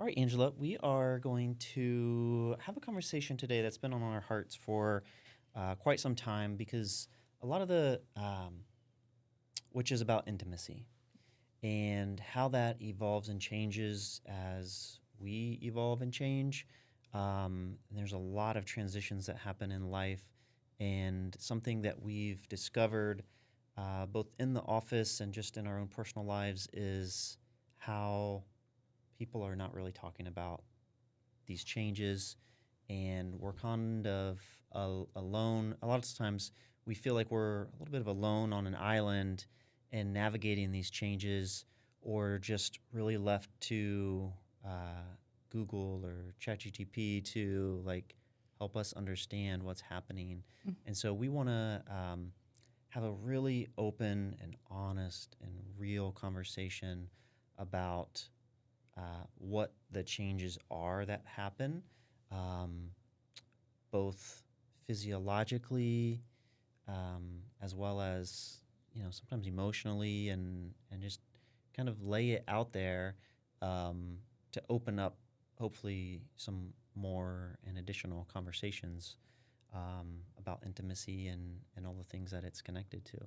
All right, Angela, we are going to have a conversation today that's been on our hearts for quite some time because a lot of which is about intimacy and how that evolves and changes as we evolve and change. And there's a lot of transitions that happen in life, and something that we've discovered both in the office and just in our own personal lives is how people are not really talking about these changes, and we're kind of alone. A lot of times we feel like we're a little bit of alone on an island and navigating these changes, or just really left to Google or ChatGTP to like help us understand what's happening. And so we want to have a really open and honest and real conversation about what the changes are that happen, um, both physiologically, as well as sometimes emotionally, and just kind of lay it out there, to open up hopefully some more and additional conversations about intimacy and all the things that it's connected to.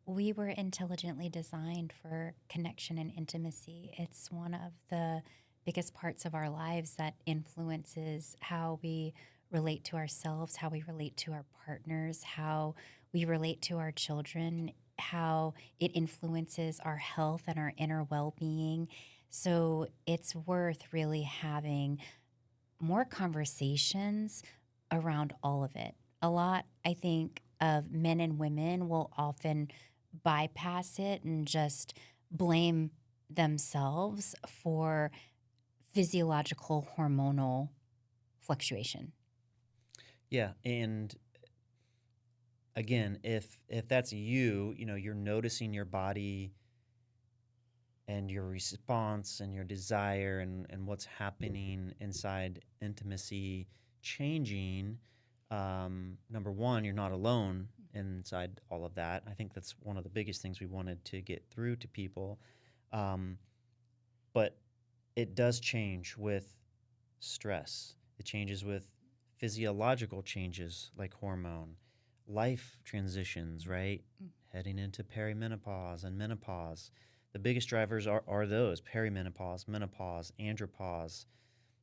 We were intelligently designed for connection and intimacy. It's one of the biggest parts of our lives that influences how we relate to ourselves, how we relate to our partners, how we relate to our children, how it influences our health and our inner well being. So it's worth really having more conversations around all of it. A lot, I think, of men and women will often bypass it and just blame themselves for physiological hormonal fluctuation. Yeah, and again, if that's you, you're noticing your body and your response and your desire and what's happening inside intimacy changing. Number one, you're not alone inside all of that. I think that's one of the biggest things we wanted to get through to people. Um, but it does change with stress. It changes with physiological changes like hormone, life transitions, right? Heading into perimenopause and menopause. The biggest drivers are those: perimenopause, menopause, andropause.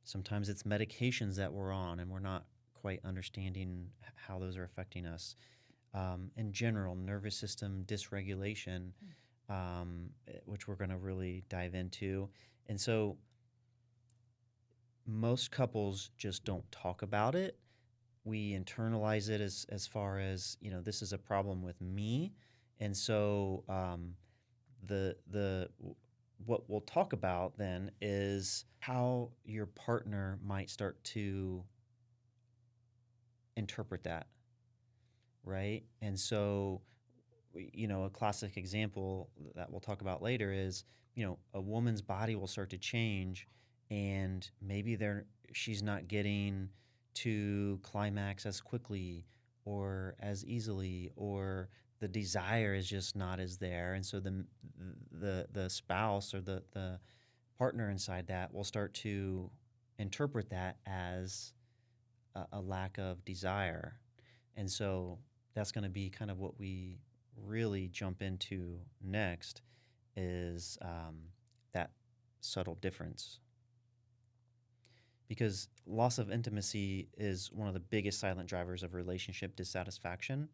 Sometimes it's medications that we're on and we're not quite understanding how those are affecting us. In general, nervous system dysregulation, which we're going to really dive into. And so most couples just don't talk about it. We internalize it as far as, this is a problem with me. And so the what we'll talk about then is how your partner might start to interpret that, right? And so, a classic example that we'll talk about later is, a woman's body will start to change, and maybe she's not getting to climax as quickly or as easily, or the desire is just not as there, and so the spouse or the partner inside that will start to interpret that as a lack of desire. And so that's going to be kind of what we really jump into next, is that subtle difference. Because loss of intimacy is one of the biggest silent drivers of relationship dissatisfaction,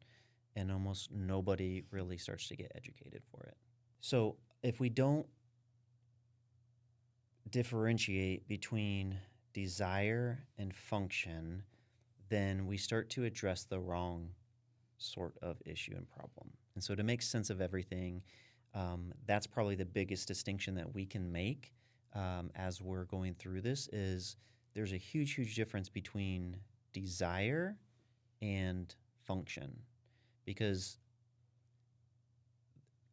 and almost nobody really starts to get educated for it. So if we don't differentiate between desire and function, then we start to address the wrong sort of issue and problem. And so to make sense of everything, that's probably the biggest distinction that we can make as we're going through this, is there's a huge, huge difference between desire and function, because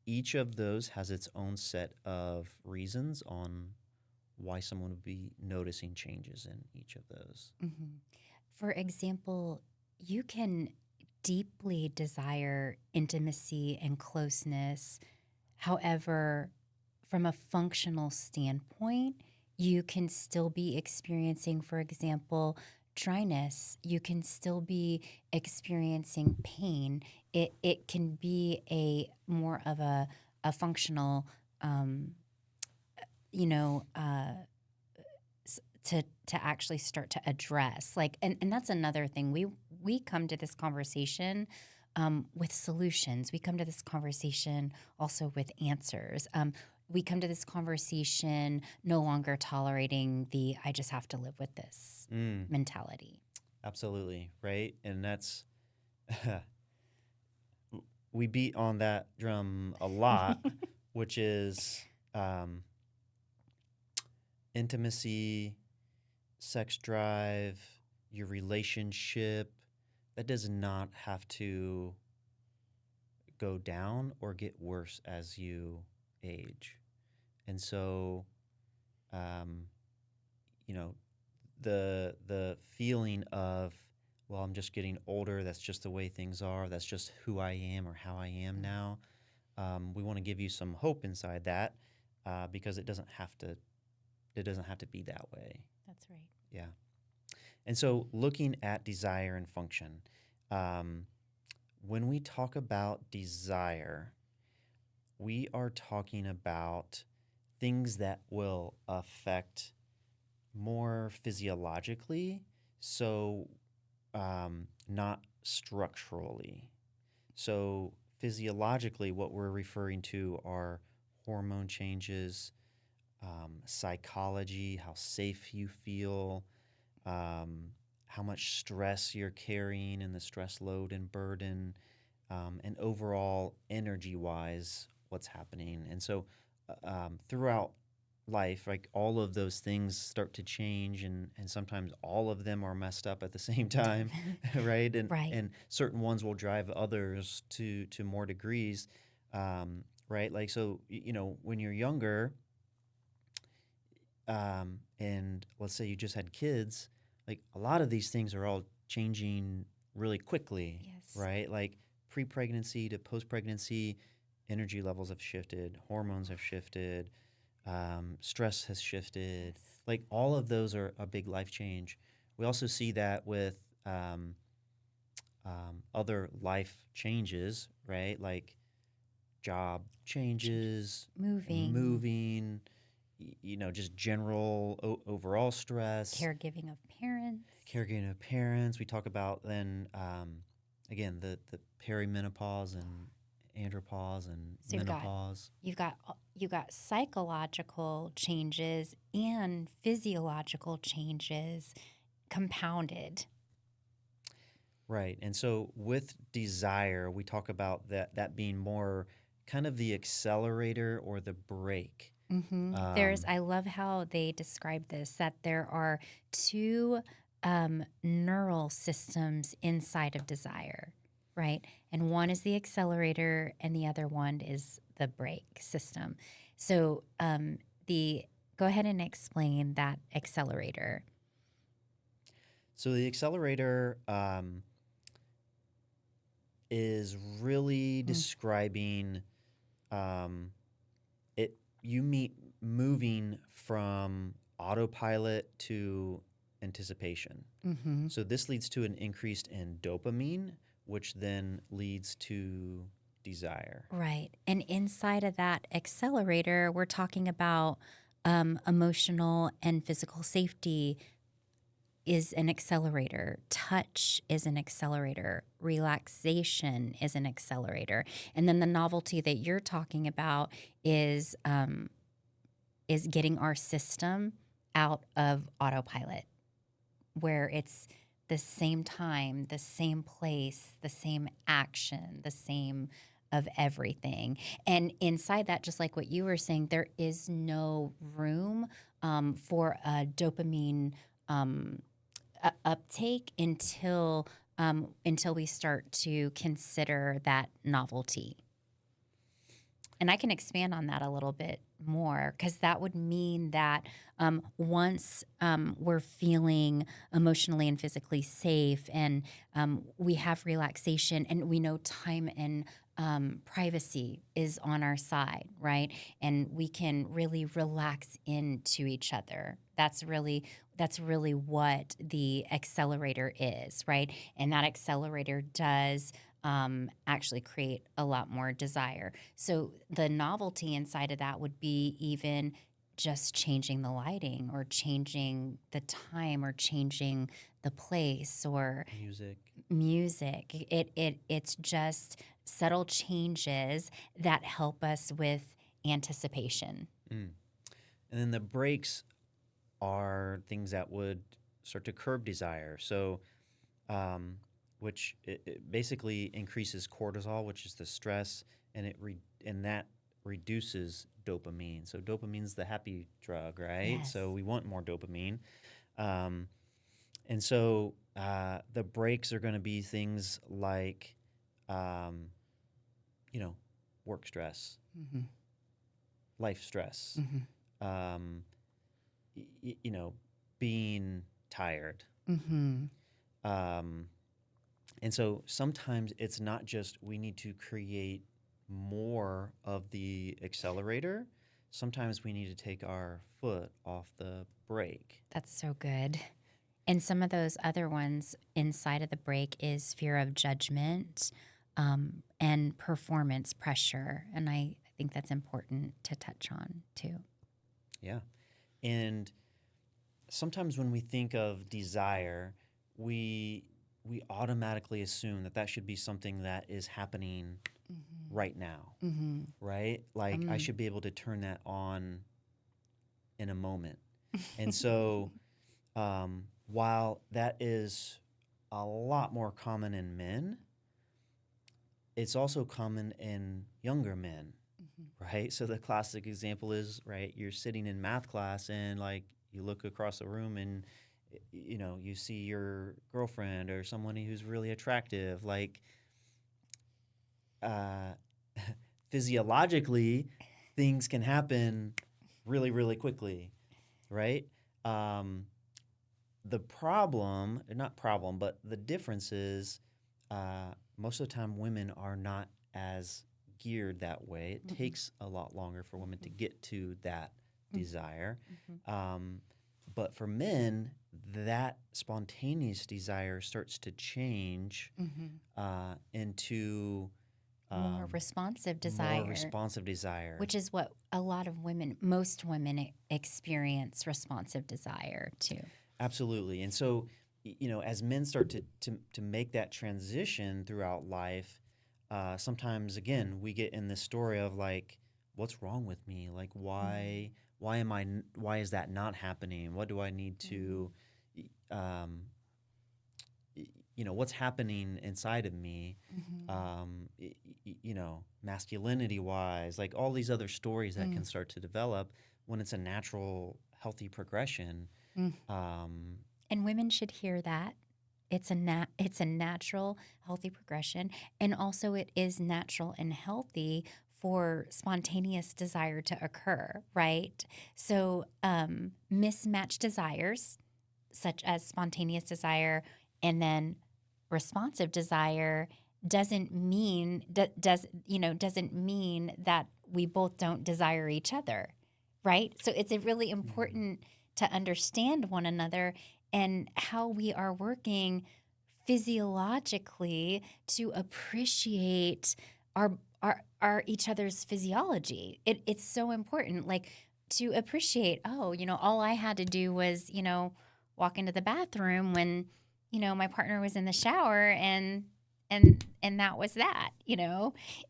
each of those has its own set of reasons on why someone would be noticing changes in each of those. Mhm. For example, you can deeply desire intimacy and closeness. However, from a functional standpoint, you can still be experiencing, for example, dryness. You can still be experiencing pain. It can be a more of a functional, um, you know, to actually start to address. Like, and that's another thing. We come to this conversation with solutions. We come to this conversation also with answers. We come to this conversation no longer tolerating the "I just have to live with this" Mm, mentality. absolutely, right? And that's we beat on that drum a lot, which is intimacy, sex drive, your relationship. That does not have to go down or get worse as you age. And so, um, you know, the feeling of, well, I'm just getting older. That's just the way things are. That's just who I am or how I am now. We want to give you some hope inside that because it doesn't have to. It doesn't have to be that way. That's right. Yeah. And so, looking at desire and function, um, when we talk about desire, we are talking about things that will affect more physiologically, so not structurally. So, physiologically, what we're referring to are hormone changes, psychology, how safe you feel, um, how much stress you're carrying and the stress load and burden, and overall energy wise, what's happening. And so throughout life, like all of those things start to change, and sometimes all of them are messed up at the same time, right? Right. And certain ones will drive others to more degrees, right? Like so, when you're younger, and let's say you just had kids, like a lot of these things are all changing really quickly, Yes. right? Like pre-pregnancy to post-pregnancy, energy levels have shifted, hormones have shifted, stress has shifted. Yes. Like all of those are a big life change. We also see that with other life changes, right? Like job changes, Moving, moving, just general overall stress, caregiving of parents. caregiving of parents. We talk about then, again, the perimenopause and andropause and So menopause. you've got psychological changes and physiological changes compounded. Right. And so with desire, we talk about that being more kind of the accelerator or the brake. I love how they describe this, that there are two neural systems inside of desire, right? And one is the accelerator, and the other one is the brake system. So, go ahead and explain that accelerator. So the accelerator is really describing um, it. You meet moving from autopilot to anticipation. Mm-hmm. So this leads to an increase in dopamine, which then leads to desire. Right. And inside of that accelerator, we're talking about emotional and physical safety is an accelerator. Touch is an accelerator. Relaxation is an accelerator. And then the novelty that you're talking about is getting our system out of autopilot, where it's the same time, the same place, the same action, the same of everything. And inside that, just like what you were saying, there is no room for a dopamine uptake until we start to consider that novelty. And I can expand on that a little bit more, because that would mean that once we're feeling emotionally and physically safe, and we have relaxation, and we know time and privacy is on our side, right? And we can really relax into each other. That's really what the accelerator is, right? And that accelerator does actually create a lot more desire. So the novelty inside of that would be even just changing the lighting or changing the time or changing the place or music. It's just subtle changes that help us with anticipation. Mm. And then the breaks are things that would start to curb desire. So, which it basically increases cortisol, which is the stress, and and that reduces dopamine. So dopamine's the happy drug, right? Yes. So we want more dopamine. Um, and so the breaks are going to be things like, um, work stress, Mm-hmm. life stress, Mm-hmm. um, being tired. Mm-hmm. Um, and so sometimes it's not just we need to create more of the accelerator. Sometimes we need to take our foot off the brake. That's so good. And some of those other ones inside of the break is fear of judgment and performance pressure. And I think that's important to touch on too. Yeah. And sometimes when we think of desire, we automatically assume that should be something that is happening right now, right? Like I should be able to turn that on in a moment. And so while that is a lot more common in men, it's also common in younger men, right? So the classic example is, right, you're sitting in math class and like you look across the room and you see your girlfriend or someone who's really attractive, like uh, physiologically things can happen really, really quickly, right? Um, the problem, not problem, but the difference is most of the time women are not as geared that way. It takes a lot longer for women to get to that desire. But for men, that spontaneous desire starts to change into More responsive desire. More responsive desire. Which is what a lot of women, most women experience responsive desire too. Absolutely. And so, as men start to make that transition throughout life, sometimes, again, we get in this story of like, what's wrong with me? Like, why is that not happening? What do I need to, what's happening inside of me, masculinity wise, like all these other stories that can start to develop when it's a natural, healthy progression. And women should hear that. It's a natural, healthy progression. And also it is natural and healthy for spontaneous desire to occur, right? So mismatched desires, such as spontaneous desire and then responsive desire, doesn't mean doesn't mean that we both don't desire each other, right? So it's really important to understand one another and how we are working physiologically to appreciate our each other's physiology. It's so important, like to appreciate. Oh, all I had to do was walk into the bathroom when my partner was in the shower and that was that.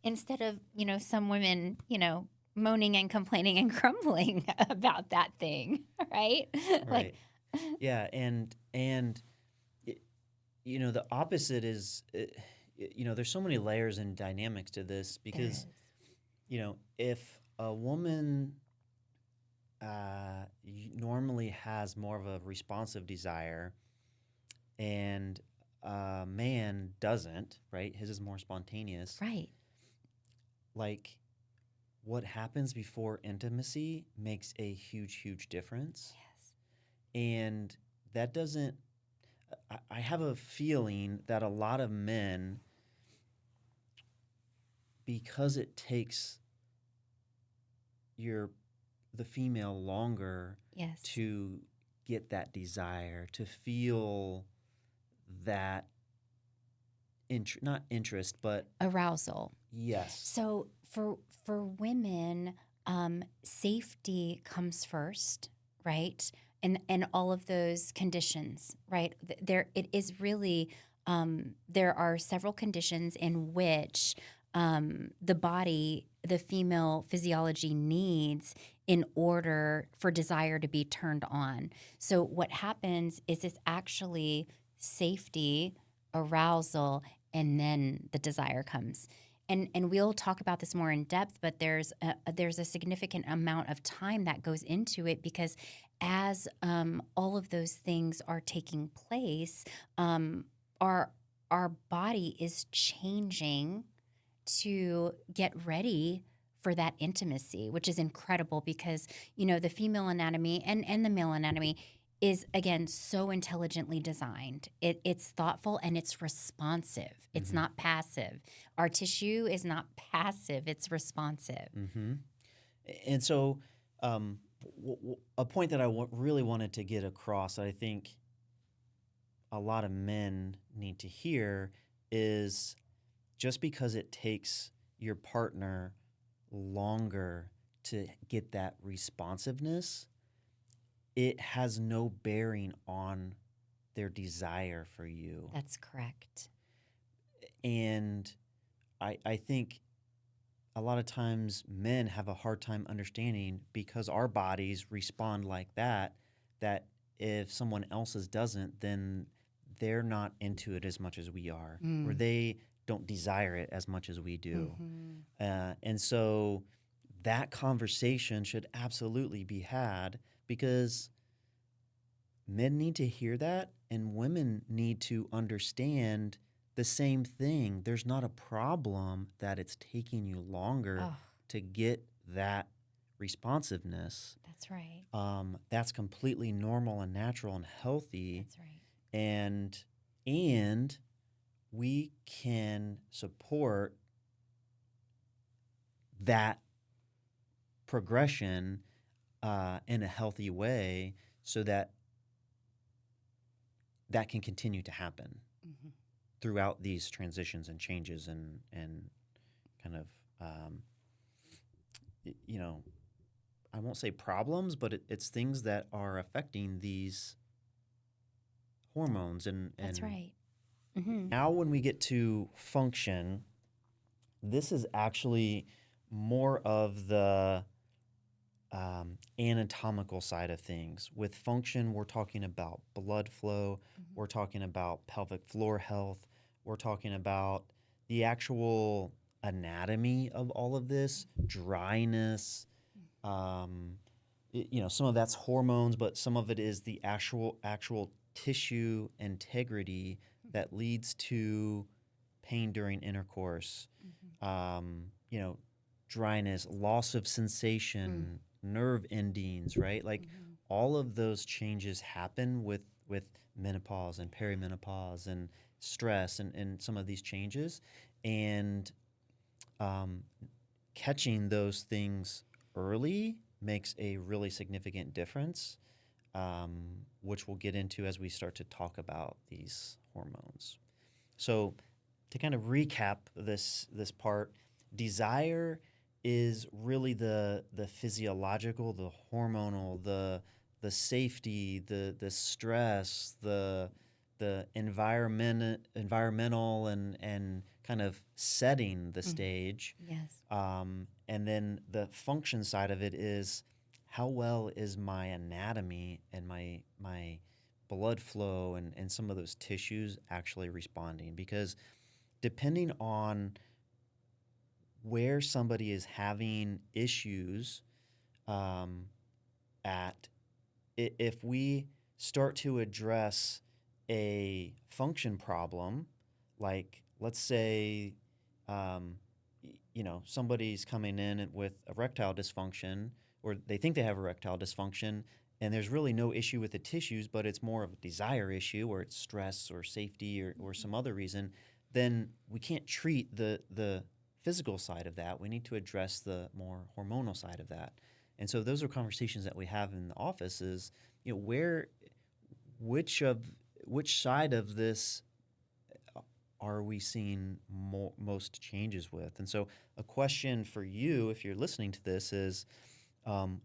Instead of some women moaning and complaining and grumbling about that thing, right? Right. Like, yeah, and the opposite is, there's so many layers and dynamics to this because, if a woman normally has more of a responsive desire and a man doesn't, right? His is more spontaneous. right. Like, what happens before intimacy makes a huge, huge difference. Yes. And that doesn't, I have a feeling that a lot of men because it takes the female longer Yes. to get that desire, to feel that not interest, but Arousal. yes. So for women, safety comes first, right? And all of those conditions, right? There it is really. There are several conditions in which the body, the female physiology needs in order for desire to be turned on. So what happens is it's actually safety, arousal, and then the desire comes. And we'll talk about this more in depth, but there's a significant amount of time that goes into it because as all of those things are taking place, our body is changing to get ready for that intimacy, which is incredible because, the female anatomy and the male anatomy is, again, so intelligently designed. It's thoughtful and it's responsive. It's Mm-hmm. not passive. Our tissue is not passive. It's responsive. Mm-hmm. And so a point that I really wanted to get across that I think a lot of men need to hear is just because it takes your partner longer to get that responsiveness, it has no bearing on their desire for you. That's correct. And I think a lot of times men have a hard time understanding because our bodies respond like that if someone else's doesn't, then they're not into it as much as we are, or they don't desire it as much as we do. Mm-hmm. And so that conversation should absolutely be had because men need to hear that and women need to understand the same thing. There's not a problem that it's taking you longer Oh, to get that responsiveness. that's right. That's completely normal and natural and healthy. That's right. And we can support that progression in a healthy way so that can continue to happen Mm-hmm. throughout these transitions and changes and kind of I won't say problems, but it's things that are affecting these hormones and That's right. Mm-hmm. now when we get to function, this is actually more of the anatomical side of things. With function, we're talking about blood flow, Mm-hmm. we're talking about pelvic floor health, we're talking about the actual anatomy of all of this, dryness. Some of that's hormones, but some of it is the actual tissue integrity that leads to pain during intercourse. Dryness, loss of sensation, nerve endings, right? Like all of those changes happen with menopause and perimenopause and stress and some of these changes. And catching those things early makes a really significant difference, which we'll get into as we start to talk about these hormones. So to kind of recap this part, desire is really the physiological, the hormonal, the safety, the stress, the environmental and kind of setting the stage. Yes. And then the function side of it is how well is my anatomy and my blood flow and some of those tissues actually responding? Because depending on where somebody is having issues if we start to address a function problem, like let's say, somebody's coming in with erectile dysfunction, or they think they have erectile dysfunction, and there's really no issue with the tissues, but it's more of a desire issue, or it's stress or safety or some other reason, then we can't treat the physical side of that. We need to address the more hormonal side of that. And so those are conversations that we have in the office is, which side of this are we seeing most changes with? And so a question for you, if you're listening to this, is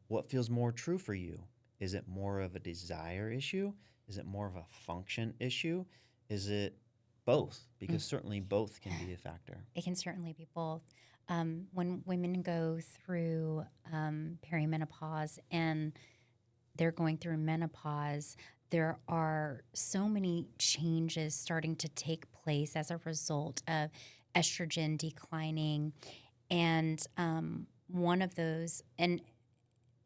what feels more true for you? Is it more of a desire issue? Is it more of a function issue? Is it both? Because certainly both can be a factor. It can certainly be both. When women go through perimenopause and they're going through menopause, there are so many changes starting to take place as a result of estrogen declining. And one of those, and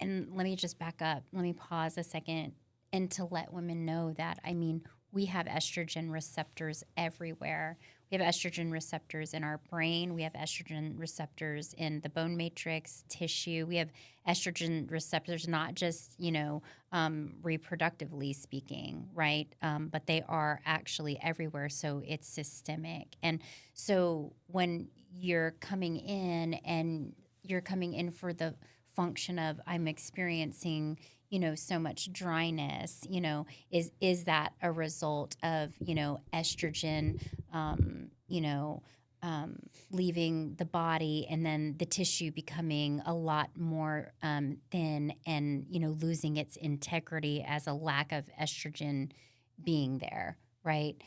let me just back up. Let me pause a second and to let women know that, I mean, we have estrogen receptors everywhere. We have estrogen receptors in our brain. We have estrogen receptors in the bone matrix, tissue. We have estrogen receptors, not just, reproductively speaking, right? But they are actually everywhere. So it's systemic. And so when you're coming in and you're coming in for the function of I'm experiencing, so much dryness, is that a result of, estrogen, leaving the body and then the tissue becoming a lot more thin and, losing its integrity as a lack of estrogen being there, right?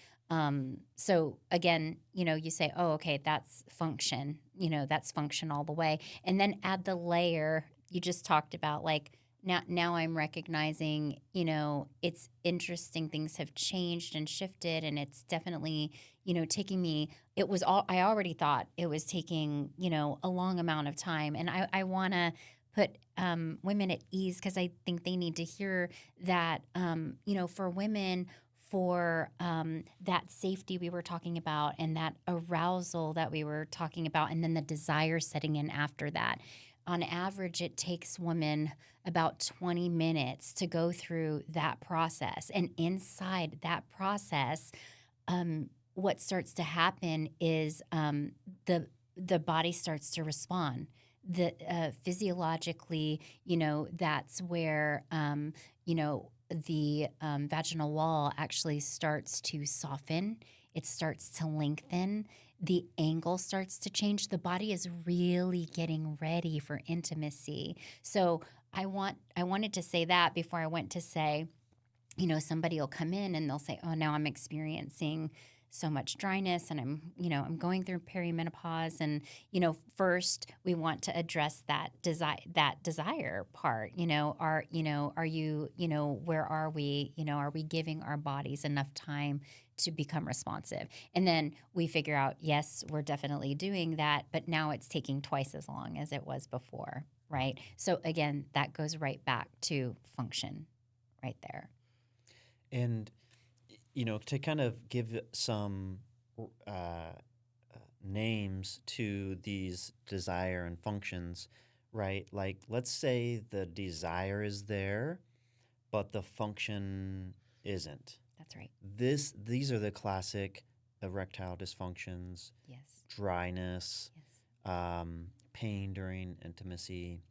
So again, you say, oh, okay, that's function, that's function all the way. And then add the layer you just talked about, like now I'm recognizing, it's interesting. Things have changed and shifted, and it's definitely, taking me. It was all I already thought it was taking, a long amount of time, and I want to put women at ease because I think they need to hear that, for women. For that safety we were talking about and that arousal that we were talking about, and then the desire setting in after that. On average, it takes women about 20 minutes to go through that process. And inside that process, what starts to happen is the body starts to respond. Physiologically, that's where the vaginal wall actually starts to soften. It starts to lengthen. The angle starts to change. The body is really getting ready for intimacy. So I wanted to say that before I went to say, somebody will come in and they'll say, oh, now I'm experiencing so much dryness and I'm going through perimenopause. And, first we want to address that desire part, are you, where are we, are we giving our bodies enough time to become responsive? And then we figure out, yes, we're definitely doing that, but now it's taking twice as long as it was before, right? So again, that goes right back to function right there. And, to kind of give some names to these desire and functions, right? Like, let's say the desire is there, but the function isn't. That's right. These are the classic erectile dysfunctions, Yes. dryness, Yes. pain during intimacy.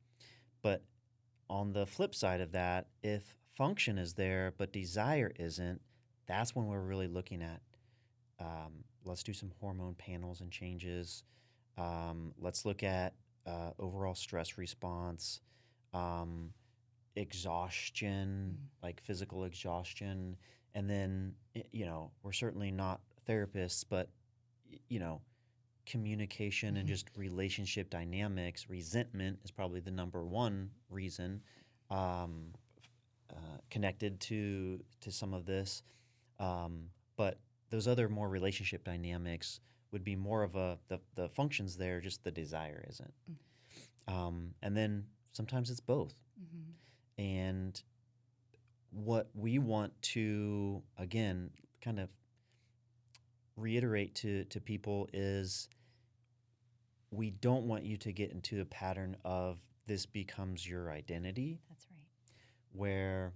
But on the flip side of that, if function is there but desire isn't, that's when we're really looking at let's do some hormone panels and changes. Let's look at overall stress response, exhaustion, like physical exhaustion. And then, we're certainly not therapists, but, communication and just relationship dynamics, resentment is probably the number one reason connected to some of this. But those other more relationship dynamics would be more of the functions there, just the desire isn't. And then sometimes it's both. Mm-hmm. And what we want to, again, kind of reiterate to people is we don't want you to get into a pattern of this becomes your identity. That's right. Where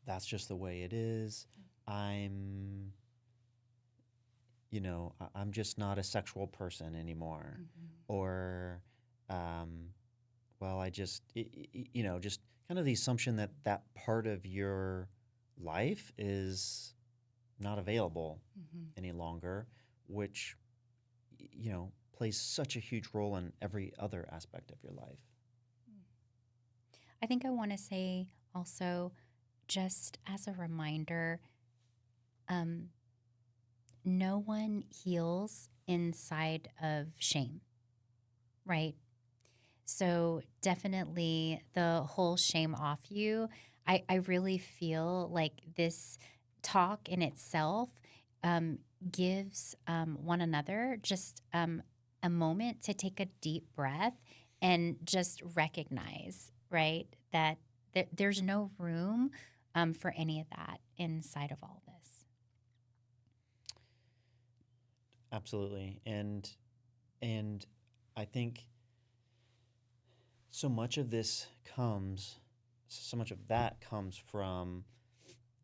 that's just the way it is. I'm I'm just not a sexual person anymore, or well, I just, just kind of the assumption that that part of your life is not available any longer, which, plays such a huge role in every other aspect of your life. I think I want to say also, just as a reminder, um, no one heals inside of shame, right? So definitely the whole shame off you. I really feel like this talk in itself um, gives one another just a moment to take a deep breath and just recognize, right, that there's no room for any of that inside of all this. Absolutely. And I think so much of so much of that comes from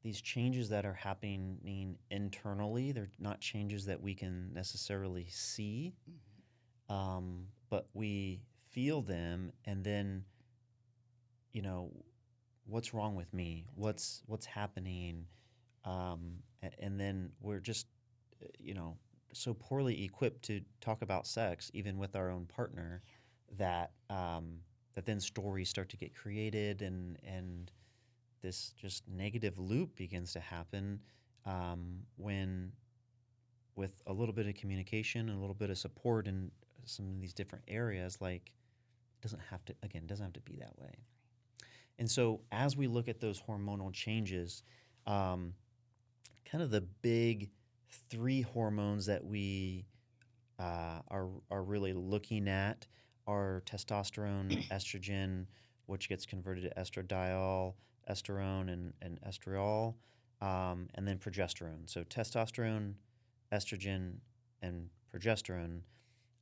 these changes that are happening internally. They're not changes that we can necessarily see, but we feel them, and then, you know, what's wrong with me? What's happening? And then we're just, you know, so poorly equipped to talk about sex, even with our own partner, that that then stories start to get created, and this just negative loop begins to happen when, with a little bit of communication and a little bit of support in some of these different areas, like, it doesn't have to be that way. And so as we look at those hormonal changes, kind of the big three hormones that we are really looking at are testosterone, estrogen, which gets converted to estradiol, esterone, and estriol, and then progesterone. So testosterone, estrogen, and progesterone.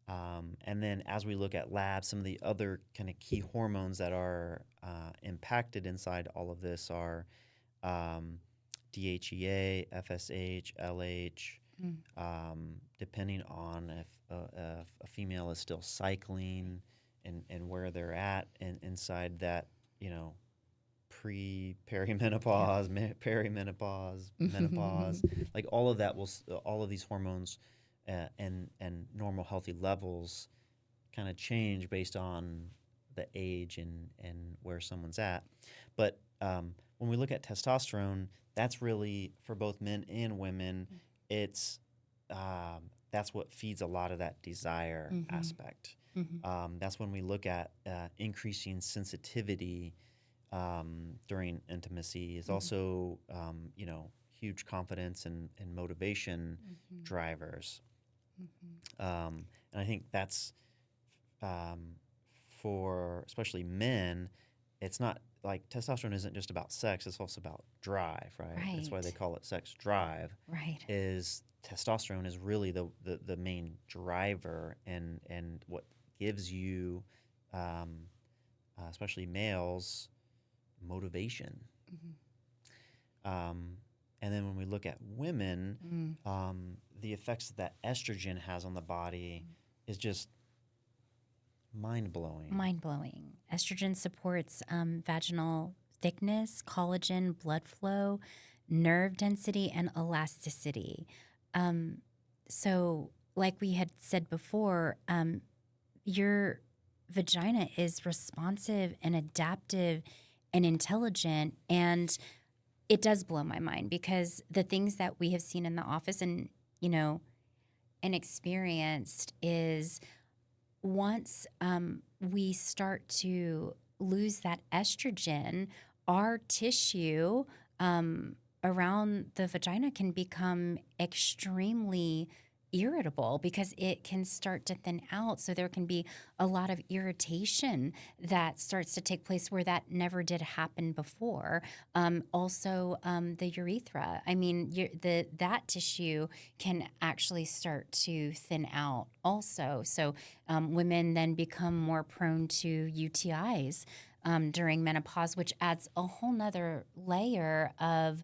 And then as we look at labs, some of the other kind of key hormones that are impacted inside all of this are DHEA, FSH, LH, depending on if a female is still cycling and where they're at inside that, perimenopause, perimenopause, menopause, like all of that all of these hormones and normal healthy levels kind of change based on the age and where someone's at. But when we look at testosterone, that's really for both men and women. It's that's what feeds a lot of that desire aspect. That's when we look at increasing sensitivity during intimacy. Is also huge confidence and motivation drivers. And I think that's for especially men. It's not like testosterone isn't just about sex, it's also about drive, right? That's why they Right. call it sex drive. Right. Is testosterone is really the main driver and what gives you, especially males, motivation. And then when we look at women, the effects that estrogen has on the body is just mind blowing. Mind blowing. Estrogen supports vaginal thickness, collagen, blood flow, nerve density, and elasticity. Um, so, like we had said before, your vagina is responsive and adaptive and intelligent. And it does blow my mind because the things that we have seen in the office and experienced is once we start to lose that estrogen, our tissue around the vagina can become extremely irritable because it can start to thin out. So there can be a lot of irritation that starts to take place where that never did happen before. Also, the urethra. I mean, that tissue can actually start to thin out also. So women then become more prone to UTIs during menopause, which adds a whole nother layer of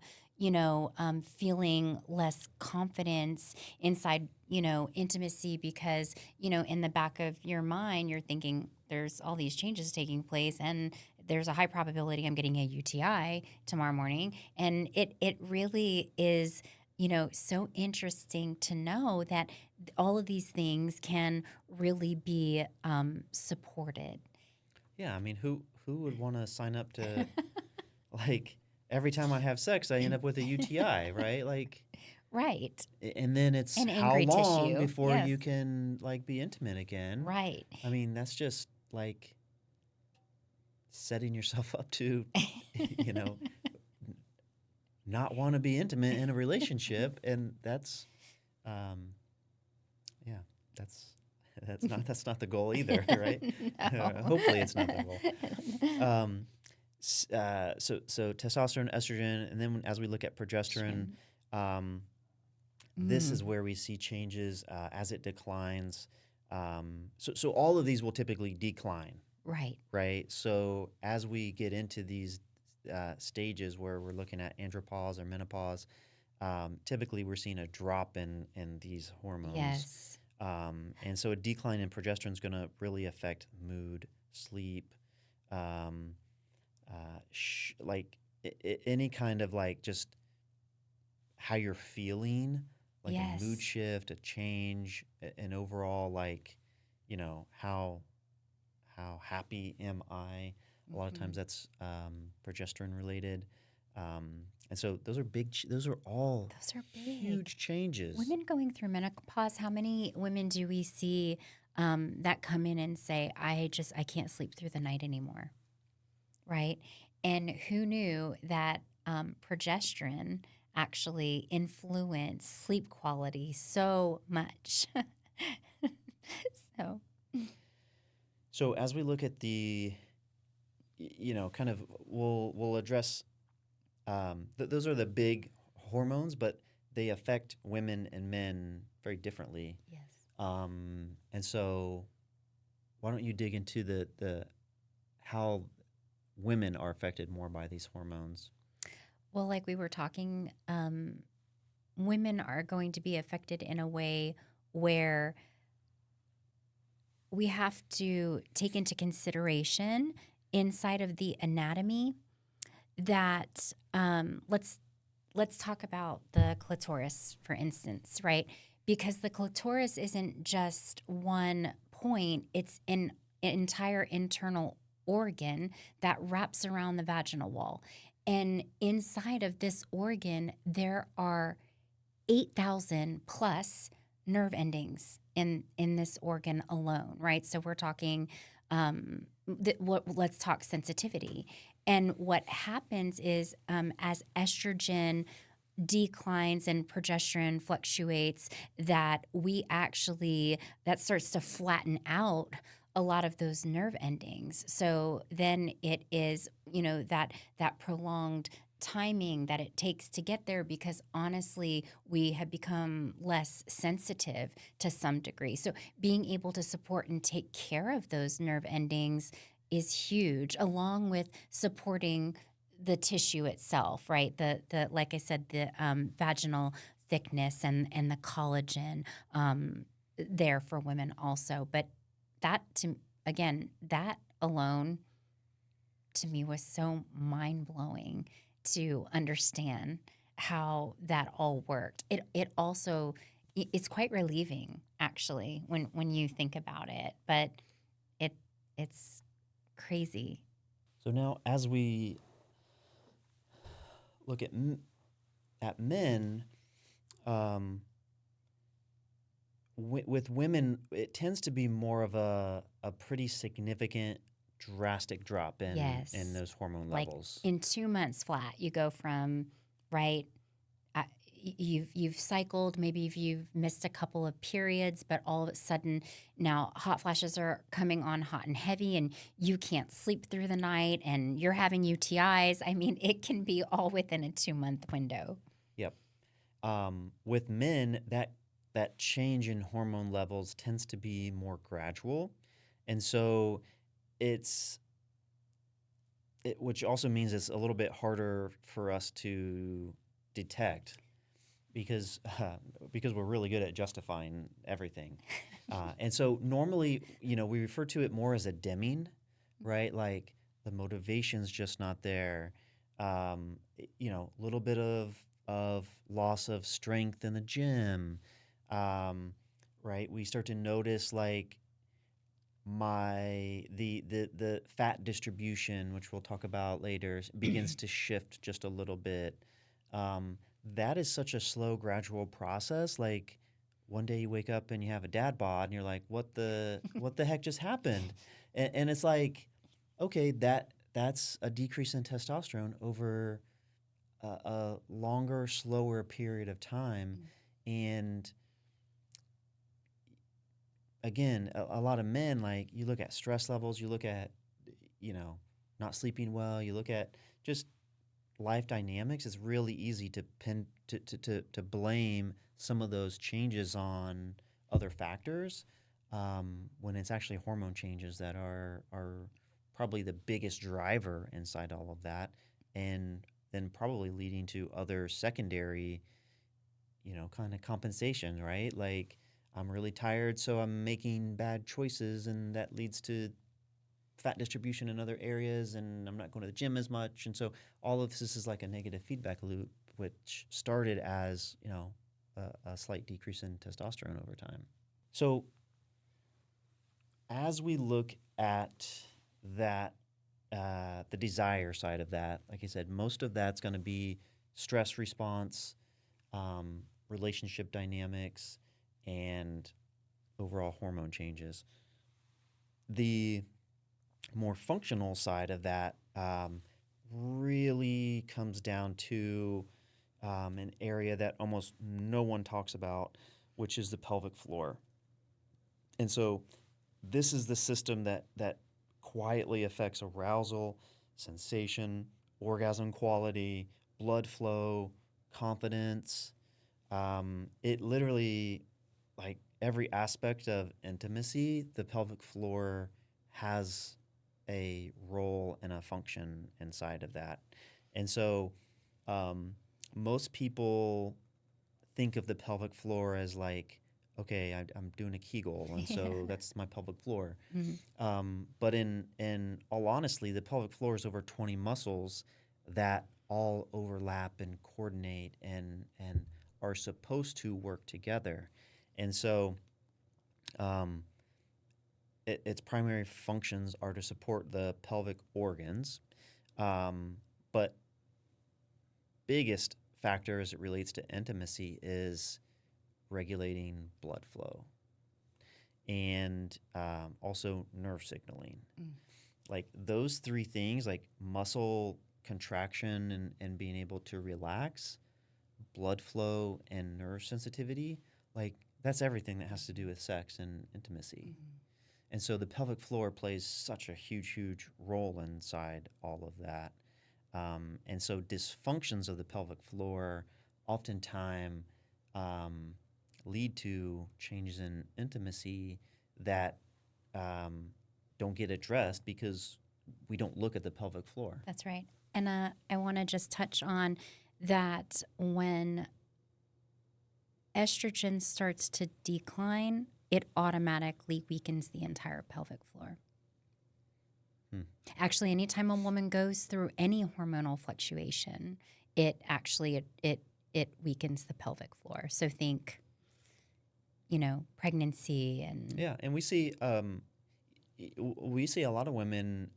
feeling less confidence inside, intimacy because, in the back of your mind, you're thinking there's all these changes taking place and there's a high probability I'm getting a UTI tomorrow morning. And it really is, so interesting to know that all of these things can really be supported. Yeah, I mean, who would want to sign up to like every time I have sex, I end up with a UTI, right? Like, Right. and then it's And how angry long tissue. before Yes. you can like be intimate again? Right. I mean, that's just like setting yourself up to, you know, not want to be intimate in a relationship, and um, yeah, that's that's not the goal either, right? No. Hopefully, it's not the goal. Um, so testosterone, estrogen, and then as we look at progesterone, um, this is Mm, where we see changes as it declines. So all of these will typically decline, right. right? So as we get into these stages where we're looking at andropause or menopause, typically we're seeing a drop in these hormones. Yes. And so a decline in progesterone is going to really affect mood, sleep, um, like any kind of like just how you're feeling, like a mood Yes. shift, a change, an overall like, how happy am I? A lot of Hmm. times that's progesterone related, and so those are those are all Those are big. huge changes. Women going through menopause, how many women do we see that come in and say, I can't sleep through the night anymore? Right. And who knew that progesterone actually influenced sleep quality so much? So, So as we look at kind of we'll address those are the big hormones, but they affect women and men very differently. yes. And so why don't you dig into the how women are affected more by these hormones? Well, like we were talking, women are going to be affected in a way where we have to take into consideration inside of the anatomy that let's talk about the clitoris, for instance, right? Because the clitoris isn't just one point, it's an entire internal organ that wraps around the vaginal wall. And inside of this organ, there are 8,000 plus nerve endings in this organ alone, right? So we're talking, let's talk sensitivity. And what happens is as estrogen declines and progesterone fluctuates, that starts to flatten out a lot of those nerve endings. So then it is, that prolonged timing that it takes to get there, because honestly we have become less sensitive to some degree. So being able to support and take care of those nerve endings is huge, along with supporting the tissue itself, right? The like I said, the vaginal thickness and the collagen there for women also. But that that alone to me was so mind blowing to understand how that all worked. It also it's quite relieving actually when you think about it, but it it's crazy. So now as we look at men, um, with women, it tends to be more of a pretty significant, drastic drop in Yes. those hormone Like levels. in 2 months flat, you go from right. You've cycled, maybe if you've missed a couple of periods, but all of a sudden now hot flashes are coming on hot and heavy, and you can't sleep through the night, and you're having UTIs. I mean, it can be all within a 2 month window. Yep. With men, that change in hormone levels tends to be more gradual, and so it's which also means it's a little bit harder for us to detect because we're really good at justifying everything. And so normally, we refer to it more as a dimming, right? Like the motivation's just not there. A little bit of loss of strength in the gym, right? We start to notice like the fat distribution, which we'll talk about later, begins to shift just a little bit. That is such a slow, gradual process. Like one day you wake up and you have a dad bod, and you're like, "What the heck just happened?" And it's like, okay, that's a decrease in testosterone over a longer, slower period of time, and again, a lot of men, like you look at stress levels, you look at, not sleeping well, you look at just life dynamics. It's really easy to to blame some of those changes on other factors, when it's actually hormone changes that are probably the biggest driver inside all of that, and then probably leading to other secondary, kind of compensation, right? Like I'm really tired, so I'm making bad choices, and that leads to fat distribution in other areas, and I'm not going to the gym as much. And so all of this is like a negative feedback loop, which started as, a slight decrease in testosterone over time. So as we look at that, the desire side of that, like I said, most of that's going to be stress response, relationship dynamics, and overall hormone changes. The more functional side of that really comes down to an area that almost no one talks about, which is the pelvic floor. And so this is the system that quietly affects arousal, sensation, orgasm quality, blood flow, confidence. It literally, like every aspect of intimacy, the pelvic floor has a role and a function inside of that. And so most people think of the pelvic floor as like, okay, I'm doing a Kegel, and so that's my pelvic floor. But in all honesty, the pelvic floor is over 20 muscles that all overlap and coordinate and are supposed to work together. And so its primary functions are to support the pelvic organs, but biggest factor as it relates to intimacy is regulating blood flow and also nerve signaling. Like those three things, like muscle contraction and being able to relax, blood flow, and nerve sensitivity, like that's everything that has to do with sex and intimacy. And so the pelvic floor plays such a huge, huge role inside all of that. And so dysfunctions of the pelvic floor oftentimes lead to changes in intimacy that don't get addressed because we don't look at the pelvic floor. That's right. And I want to just touch on that when estrogen starts to decline, it automatically weakens the entire pelvic floor. Actually, anytime a woman goes through any hormonal fluctuation, it actually it weakens the pelvic floor. So think, pregnancy and and we see a lot of women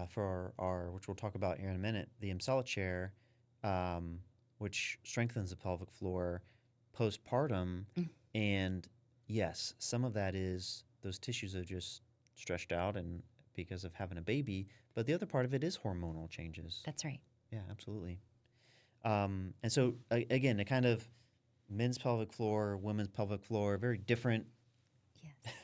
for our which we'll talk about here in a minute, the Emsella chair, which strengthens the pelvic floor postpartum, and yes, some of that is those tissues are just stretched out and because of having a baby, but the other part of it is hormonal changes. That's right. Yeah, absolutely. And so again, the kind of men's pelvic floor, women's pelvic floor, very different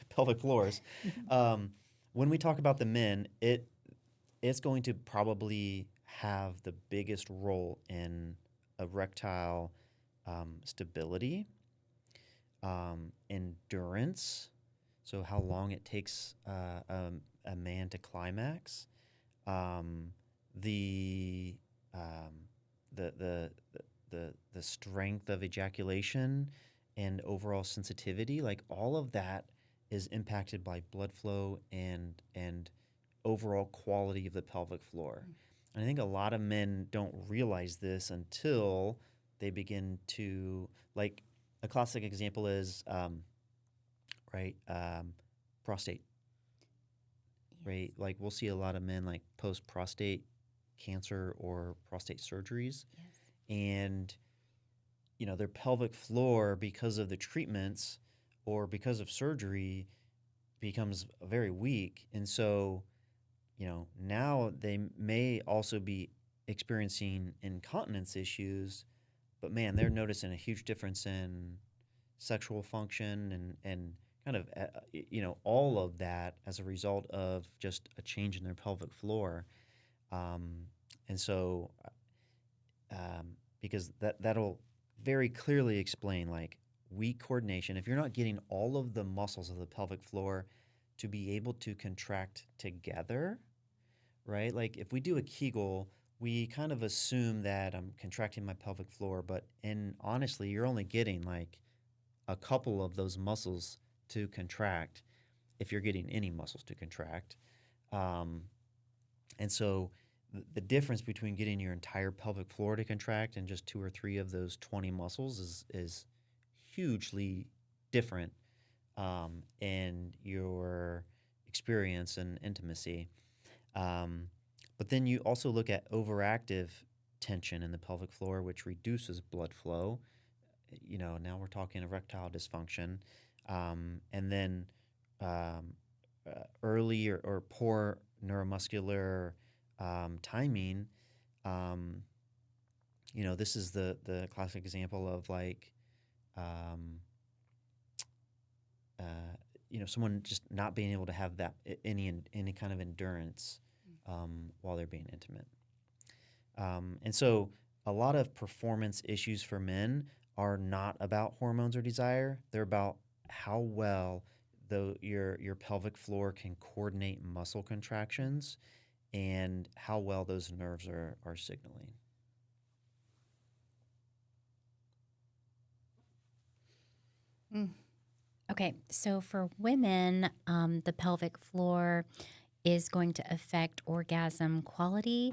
pelvic floors. When we talk about the men, it's going to probably have the biggest role in erectile stability, endurance, so how long it takes a man to climax, the strength of ejaculation and overall sensitivity, like all of that is impacted by blood flow and overall quality of the pelvic floor. And I think a lot of men don't realize this until they begin to, like, a classic example is right prostate, right? Like we'll see a lot of men like post prostate cancer or prostate surgeries, Yes. and their pelvic floor, because of the treatments or because of surgery, becomes very weak. And so now they may also be experiencing incontinence issues, but man, they're noticing a huge difference in sexual function and kind of all of that as a result of just a change in their pelvic floor. And so because that'll very clearly explain like weak coordination. If you're not getting all of the muscles of the pelvic floor to be able to contract together, right? Like if we do a Kegel, we kind of assume that I'm contracting my pelvic floor, but honestly, you're only getting like a couple of those muscles to contract if you're getting any muscles to contract. And so the difference between getting your entire pelvic floor to contract and just 2 or 3 of those 20 muscles is hugely different in your experience and intimacy. But then you also look at overactive tension in the pelvic floor, which reduces blood flow. Now we're talking erectile dysfunction. And then early or poor neuromuscular timing. This is the classic example of like, someone just not being able to have that any kind of endurance while they're being intimate. And so a lot of performance issues for men are not about hormones or desire. They're about how well your pelvic floor can coordinate muscle contractions and how well those nerves are signaling. Okay, so for women, the pelvic floor is going to affect orgasm quality,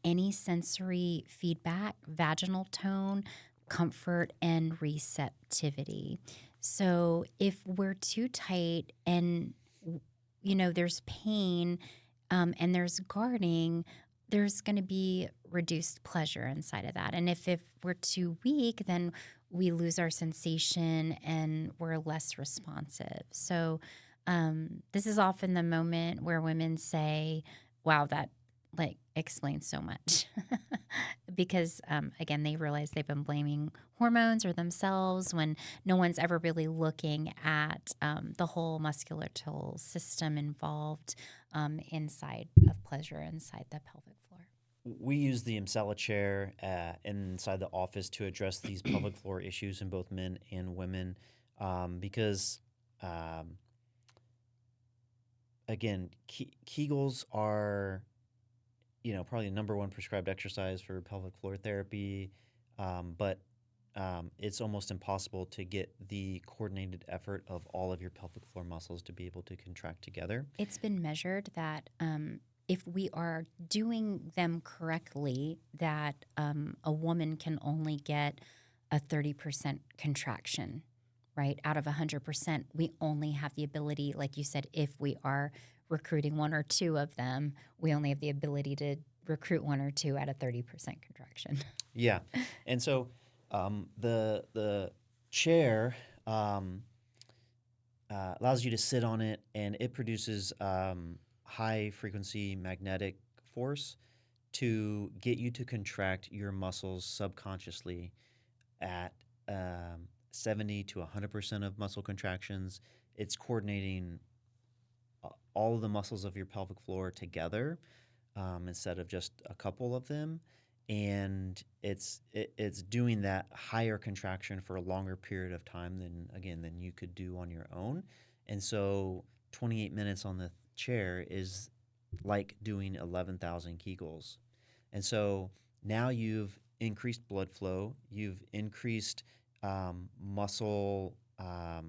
any sensory feedback, vaginal tone, comfort, and receptivity. So if we're too tight and there's pain and there's guarding, there's going to be reduced pleasure inside of that. And if we're too weak, then we lose our sensation and we're less responsive. So this is often the moment where women say, wow, that like explains so much. Because again, they realize they've been blaming hormones or themselves when no one's ever really looking at the whole musculoskeletal system involved inside of pleasure inside the pelvic floor. We use the Emsella chair inside the office to address these pelvic floor issues in both men and women because, again, Kegels are, probably the number one prescribed exercise for pelvic floor therapy, but it's almost impossible to get the coordinated effort of all of your pelvic floor muscles to be able to contract together. It's been measured that if we are doing them correctly, that a woman can only get a 30% contraction, right? Out of 100%, we only have the ability, like you said, if we are recruiting 1 or 2 of them, we only have the ability to recruit 1 or 2 at a 30% contraction. Yeah. And so the chair allows you to sit on it, and it produces high frequency magnetic force to get you to contract your muscles subconsciously at 70 to 100% of muscle contractions. It's coordinating all of the muscles of your pelvic floor together instead of just a couple of them. And it's doing that higher contraction for a longer period of time than you could do on your own. And so 28 minutes on the chair is like doing 11,000 Kegels. And so now you've increased blood flow, you've increased muscle, uh,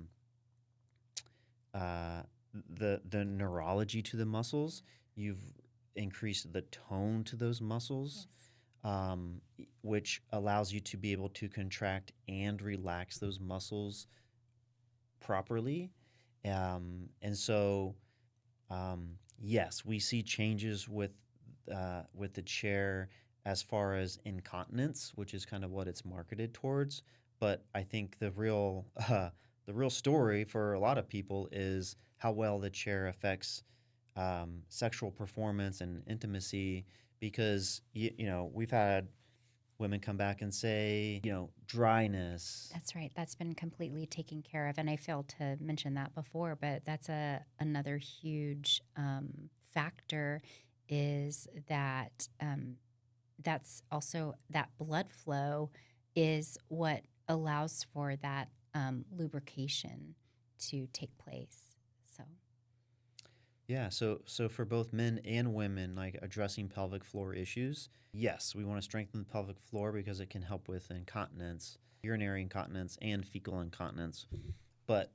the neurology to the muscles. You've increased the tone to those muscles, which allows you to be able to contract and relax those muscles properly. And so, yes, we see changes with the chair as far as incontinence, which is kind of what it's marketed towards. But I think the real story for a lot of people is how well the chair affects sexual performance and intimacy. Because you know, we've had women come back and say, you know, dryness. That's right. That's been completely taken care of, and I failed to mention that before. But that's another huge factor is that that's also that blood flow is what allows for that lubrication to take place. So Yeah, so for both men and women, like addressing pelvic floor issues, yes, we want to strengthen the pelvic floor because it can help with incontinence, urinary incontinence, and fecal incontinence. But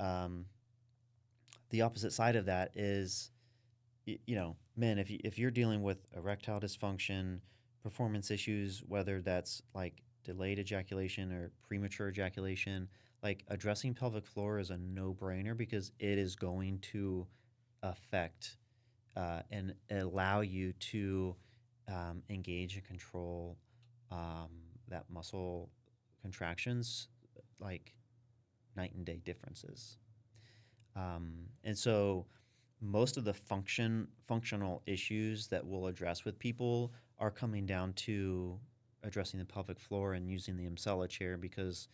um, the opposite side of that is, you know, men, if you're dealing with erectile dysfunction, performance issues, whether that's like delayed ejaculation or premature ejaculation, like addressing pelvic floor is a no-brainer because it is going to affect and allow you to engage and control um, that muscle contractions like night and day differences. And so most of the functional issues that we'll address with people are coming down to addressing the pelvic floor and using the Emsella chair because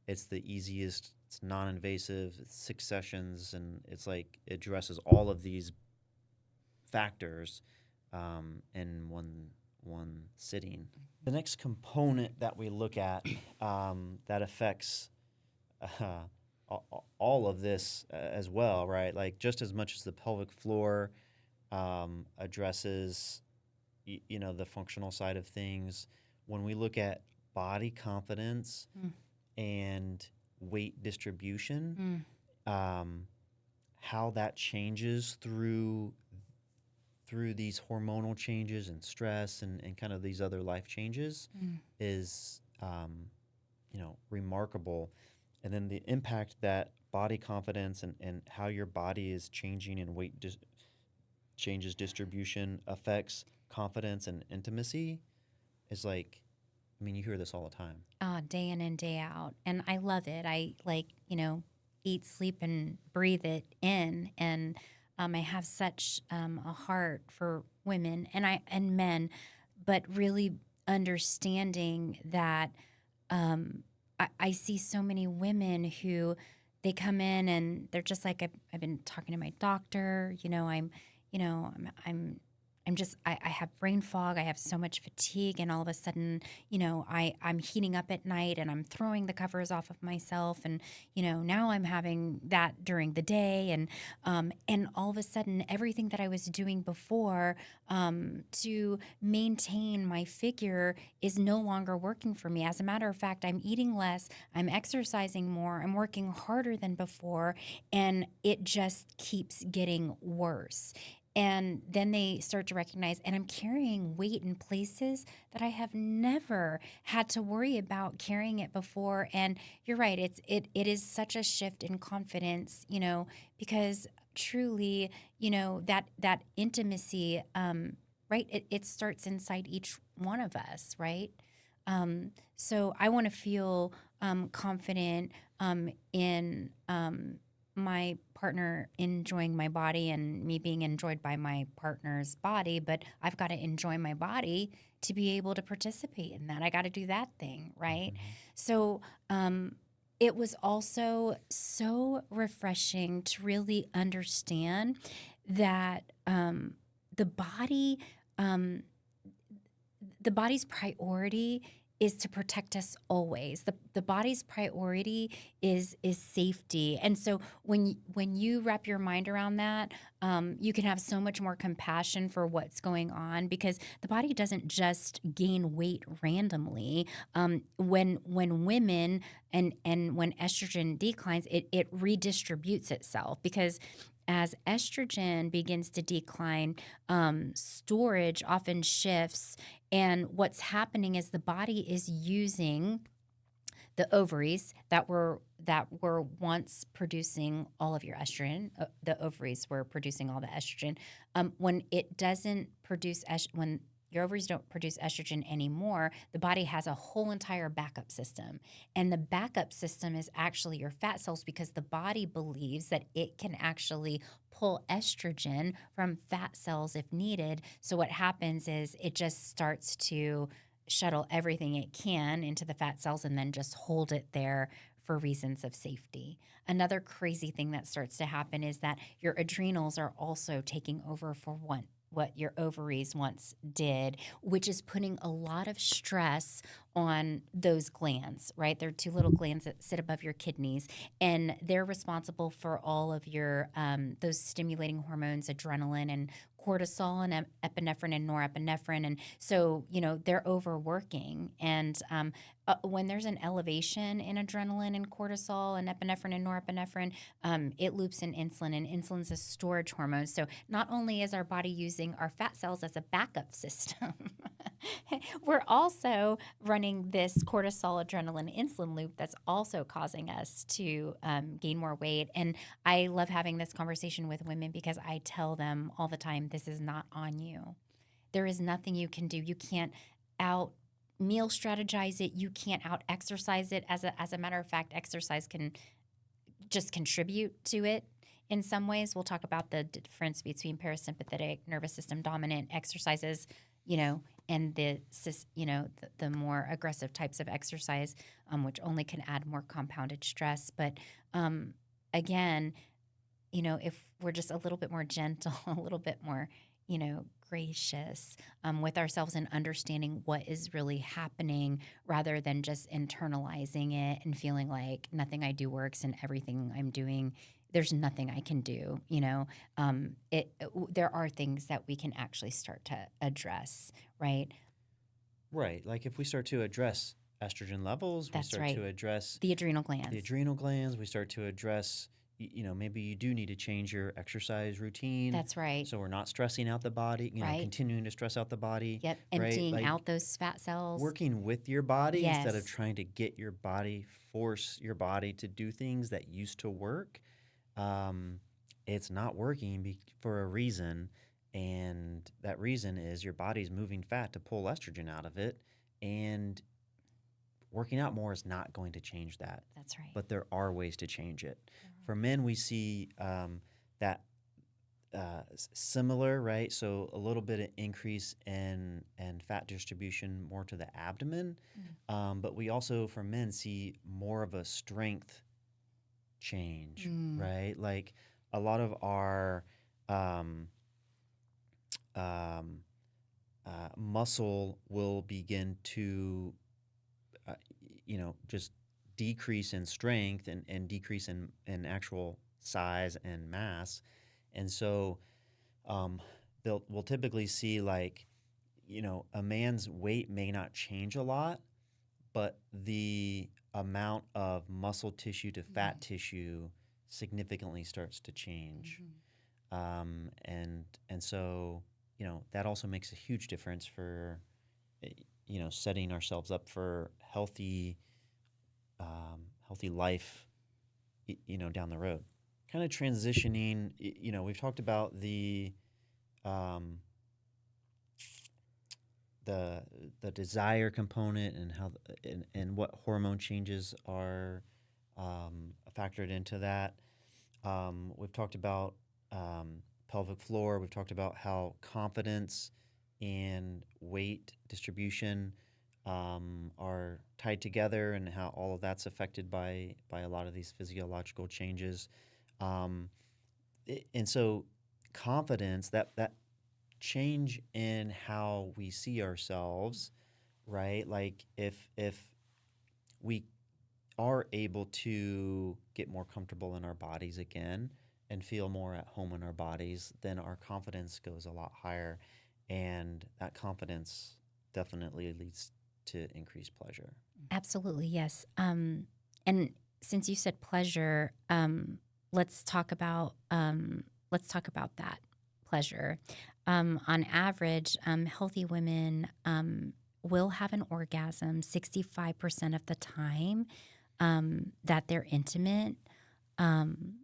it's the easiest, it's non-invasive, it's 6 sessions, and it's like it addresses all of these factors in one sitting. The next component that we look at that affects all of this as well, right? Like just as much as the pelvic floor addresses, you know, the functional side of things. When we look at body confidence and weight distribution, how that changes through these hormonal changes and stress and kind of these other life changes is, you know, remarkable. And then the impact that body confidence and how your body is changing and changes distribution affects confidence and intimacy is like, I mean, you hear this all the time. day in and day out. And I love it. I like, eat, sleep, and breathe it in. And I have such a heart for women and men, but really understanding that I see so many women who they come in and they're just like, I've been talking to my doctor, I'm just, I have brain fog. I have so much fatigue. And all of a sudden, I'm heating up at night and I'm throwing the covers off of myself. And, now I'm having that during the day. And all of a sudden, everything that I was doing before to maintain my figure is no longer working for me. As a matter of fact, I'm eating less, I'm exercising more, I'm working harder than before, and it just keeps getting worse. And then they start to recognize, and I'm carrying weight in places that I have never had to worry about carrying it before. And you're right, it is such a shift in confidence, because truly, that intimacy, right? It starts inside each one of us, right? So I want to feel confident in my partner enjoying my body and me being enjoyed by my partner's body, but I've got to enjoy my body to be able to participate in that. I got to do that thing, right? Mm-hmm. So it was also so refreshing to really understand that the body, the body's priority is to protect us always. The body's priority is safety. And so when you wrap your mind around that, you can have so much more compassion for what's going on, because the body doesn't just gain weight randomly. When women and when estrogen declines, it redistributes itself, because as estrogen begins to decline, storage often shifts, and what's happening is the body is using the ovaries that were once producing all of your estrogen. The ovaries were producing all the estrogen. When it doesn't produce when your ovaries don't produce estrogen anymore, the body has a whole entire backup system. And the backup system is actually your fat cells, because the body believes that it can actually pull estrogen from fat cells if needed. So what happens is it just starts to shuttle everything it can into the fat cells and then just hold it there for reasons of safety. Another crazy thing that starts to happen is that your adrenals are also taking over for what your ovaries once did, which is putting a lot of stress on those glands, right? They're two little glands that sit above your kidneys, and they're responsible for all of your those stimulating hormones, adrenaline and cortisol and epinephrine and norepinephrine. And so, they're overworking. And when there's an elevation in adrenaline and cortisol and epinephrine and norepinephrine, it loops in insulin, and insulin's a storage hormone. So not only is our body using our fat cells as a backup system, we're also running this cortisol, adrenaline, insulin loop that's also causing us to gain more weight. And I love having this conversation with women, because I tell them all the time, this is not on you. There is nothing you can do. You can't out meal strategize it. You can't out exercise it. As a matter of fact, exercise can just contribute to it in some ways. We'll talk about the difference between parasympathetic nervous system dominant exercises, and the more aggressive types of exercise, which only can add more compounded stress. But again, if we're just a little bit more gentle, a little bit more, gracious with ourselves, and understanding what is really happening, rather than just internalizing it and feeling like nothing I do works and everything I'm doing, there's nothing I can do. There are things that we can actually start to address, right? Right. Like if we start to address estrogen levels, we That's start right. to address The adrenal glands. we start to address, maybe you do need to change your exercise routine. That's right. So we're not stressing out the body, Right. continuing to stress out the body. Yep. Right? Emptying Like out those fat cells. working with your body instead of Yes. trying to get your body, force your body to do things that used to work. It's not working for a reason. And that reason is your body's moving fat to pull estrogen out of it. And working out more is not going to change that. That's right. But there are ways to change it. For men, we see that similar, right? So a little bit of increase in fat distribution more to the abdomen. But we also, for men, see more of a strength change, right? Like a lot of our muscle will begin to, just decrease in strength and decrease in actual size and mass. And so we'll typically see like, a man's weight may not change a lot, but the amount of muscle tissue to fat tissue significantly starts to change. And so, that also makes a huge difference for, setting ourselves up for healthy life, down the road. Kind of transitioning, we've talked about the desire component and how and what hormone changes are factored into that. We've talked about pelvic floor. We've talked about how confidence and weight distribution are tied together, and how all of that's affected by a lot of these physiological changes. And so confidence, that change in how we see ourselves, right? Like if we are able to get more comfortable in our bodies again and feel more at home in our bodies, then our confidence goes a lot higher. And that confidence definitely leads to increased pleasure. Absolutely, yes. And since you said pleasure, let's talk about that pleasure. On average, healthy women will have an orgasm 65% of the time that they're intimate. Um,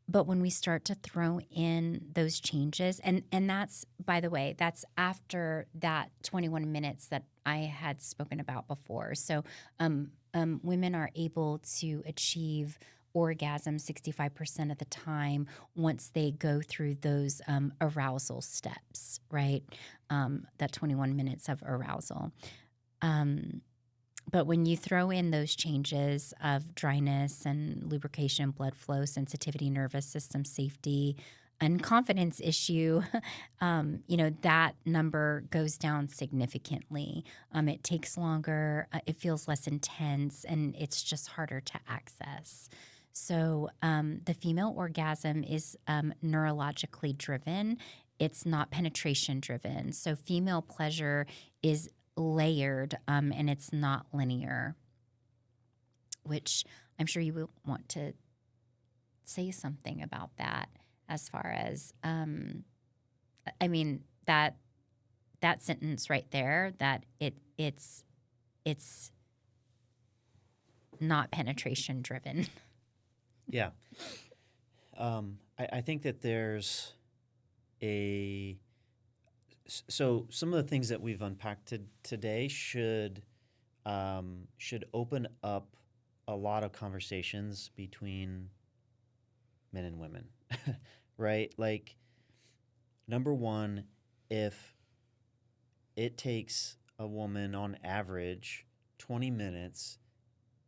but when we start to throw in those changes, and that's, by the way, that's after that 21 minutes that I had spoken about before. So women are able to achieve orgasm 65% of the time once they go through those arousal steps, right? That 21 minutes of arousal. But when you throw in those changes of dryness and lubrication, blood flow, sensitivity, nervous system safety, and confidence issue, that number goes down significantly. It takes longer, it feels less intense, and it's just harder to access. So the female orgasm is neurologically driven. It's not penetration driven. So female pleasure is layered and it's not linear, which I'm sure you will want to say something about that as far as, I mean, that sentence right there, that it's not penetration driven. Yeah. I think that there's so some of the things that we've unpacked today should open up a lot of conversations between men and women, right? Like, number one, if it takes a woman on average 20 minutes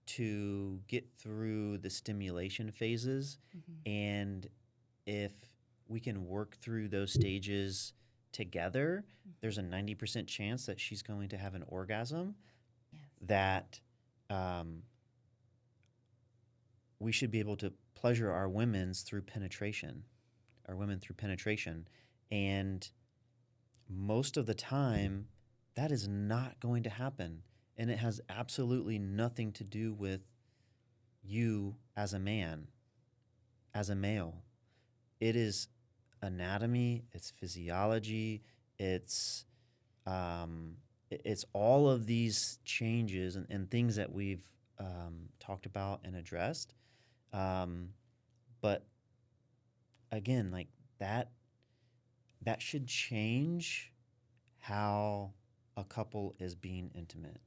to get through the stimulation phases, and if we can work through those stages together, there's a 90% chance that she's going to have an orgasm. Yes. That we should be able to pleasure our women through penetration. And most of the time, that is not going to happen. And it has absolutely nothing to do with you as a man, as a male. It is anatomy, it's physiology, it's all of these changes and things that we've talked about and addressed. But again, like that should change how a couple is being intimate,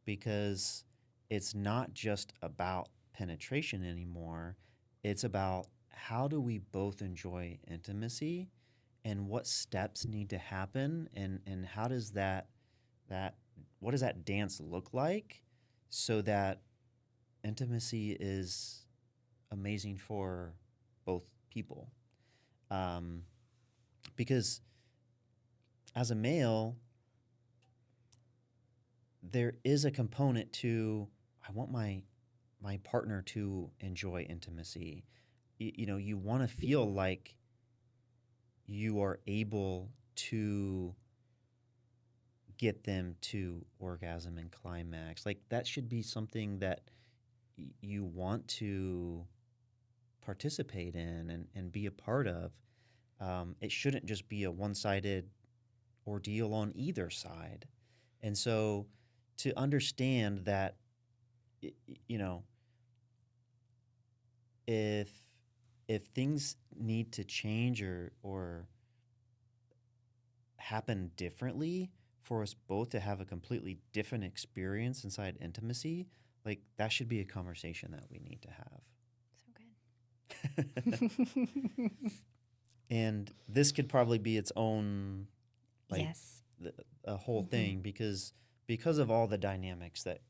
because it's not just about penetration anymore. It's about how do we both enjoy intimacy and what steps need to happen, and how does that what does that dance look like so that intimacy is amazing for both people. Because as a male, there is a component to, I want my partner to enjoy intimacy. You want to feel like you are able to get them to orgasm and climax. Like, that should be something that you want to participate in and be a part of. It shouldn't just be a one-sided ordeal on either side. And so to understand that, you know, if things need to change or happen differently for us both to have a completely different experience inside intimacy, like, that should be a conversation that we need to have. So good. And this could probably be its own, like, Yes. a whole thing, because of all the dynamics that